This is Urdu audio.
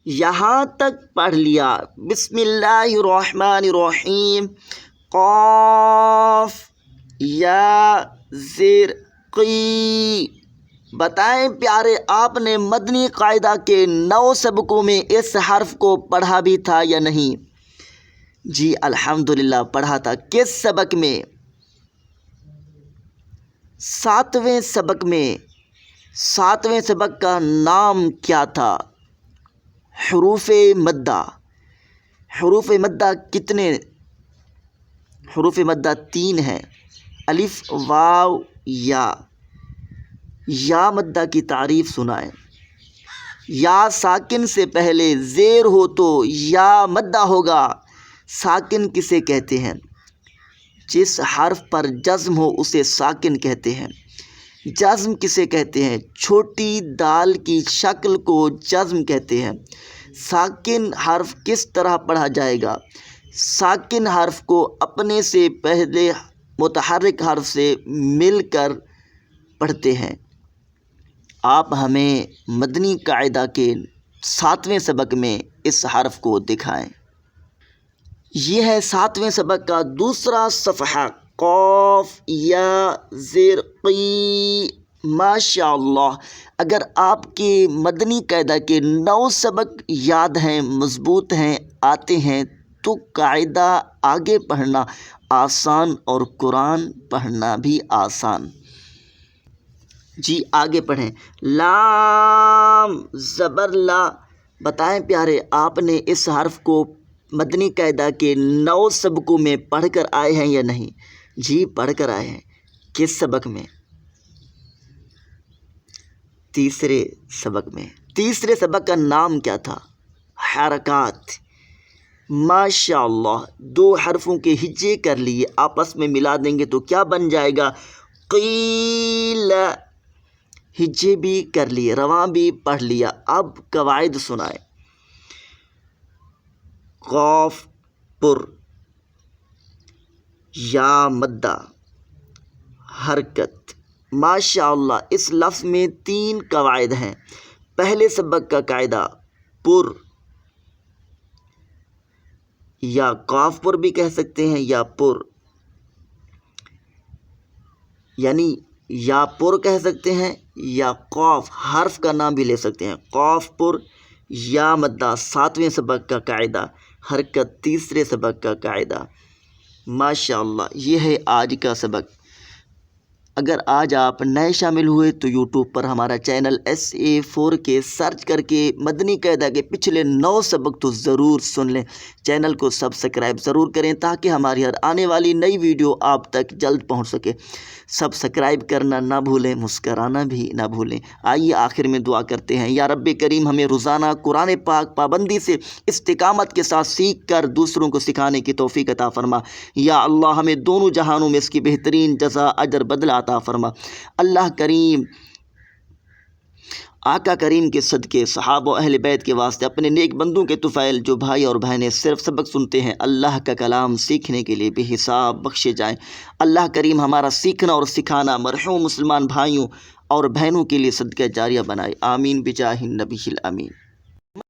یہاں تک پڑھ لیا۔ بسم اللہ الرحمن الرحیم، قاف یا زیر قی۔ بتائیں پیارے، آپ نے مدنی قاعدہ کے 9 سبقوں میں اس حرف کو پڑھا بھی تھا یا نہیں؟ جی الحمدللہ پڑھا تھا۔ کس سبق میں؟ 7ویں سبق میں۔ 7ویں سبق کا نام کیا تھا؟ حروف مدہ۔ حروف مدہ کتنے؟ حروف مدہ 3 ہیں، الف، واو، یا۔ یا مدہ کی تعریف سنائیں۔ یا ساکن سے پہلے زیر ہو تو یا مدہ ہوگا۔ ساکن کسے کہتے ہیں؟ جس حرف پر جزم ہو اسے ساکن کہتے ہیں۔ جزم کسے کہتے ہیں؟ چھوٹی دال کی شکل کو جزم کہتے ہیں۔ ساکن حرف کس طرح پڑھا جائے گا؟ ساکن حرف کو اپنے سے پہلے متحرک حرف سے مل کر پڑھتے ہیں۔ آپ ہمیں مدنی قاعدہ کے 7ویں سبق میں اس حرف کو دکھائیں۔ یہ ہے 7ویں سبق کا دوسرا صفحہ، قاف یا زیر قی۔ ماشاء اللہ، اگر آپ کے مدنی قاعدہ کے 9 سبق یاد ہیں، مضبوط ہیں، آتے ہیں تو قاعدہ آگے پڑھنا آسان اور قرآن پڑھنا بھی آسان۔ جی آگے پڑھیں۔ لام زبر لا۔ بتائیں پیارے، آپ نے اس حرف کو مدنی قاعدہ کے 9 سبقوں میں پڑھ کر آئے ہیں یا نہیں؟ جی پڑھ کر آئے ہیں۔ کس سبق میں؟ تیسرے سبق میں۔ تیسرے سبق کا نام کیا تھا؟ حرکات۔ ماشاء اللہ، 2 حرفوں کے ہجے کر لیے، آپس میں ملا دیں گے تو کیا بن جائے گا؟ قیل۔ ہجے بھی کر لیے، رواں بھی پڑھ لیا۔ اب قواعد سنائے۔ قاف پر، یا مدہ، حرکت۔ ماشاء اللہ، اس لفظ میں 3 قواعد ہیں۔ پہلے سبق کا قاعدہ پر، یا قاف پر بھی کہہ سکتے ہیں یا پر، یعنی یا پر کہہ سکتے ہیں یا قاف حرف کا نام بھی لے سکتے ہیں۔ قاف پر، یا مدہ 7ویں سبق کا قاعدہ، حرکت تیسرے سبق کا قاعدہ۔ ماشاء اللہ، یہ ہے آج کا سبق۔ اگر آج آپ نئے شامل ہوئے تو یوٹیوب پر ہمارا چینل SA4K سرچ کر کے مدنی قاعدہ کے پچھلے 9 سبق تو ضرور سن لیں۔ چینل کو سبسکرائب ضرور کریں تاکہ ہماری ہر آنے والی نئی ویڈیو آپ تک جلد پہنچ سکے۔ سبسکرائب کرنا نہ بھولیں، مسکرانا بھی نہ بھولیں۔ آئیے آخر میں دعا کرتے ہیں۔ یا رب کریم، ہمیں روزانہ قرآن پاک پابندی سے استقامت کے ساتھ سیکھ کر دوسروں کو سکھانے کی توفیق عطا فرما۔ یا اللہ، ہمیں دونوں جہانوں میں اس کی بہترین جزا اجر بدلہ عطا فرما۔ اللہ کریم، آقا کریم کے صدقے، صحابہ و اہل بیت کے واسطے، اپنے نیک بندوں کے طفیل جو بھائی اور بہنیں صرف سبق سنتے ہیں، اللہ کا کلام سیکھنے کے لیے بے حساب بخشے جائیں۔ اللہ کریم ہمارا سیکھنا اور سکھانا مرحوم مسلمان بھائیوں اور بہنوں کے لیے صدقہ جاریہ بنائے۔ آمین بجاہ النبی الامین۔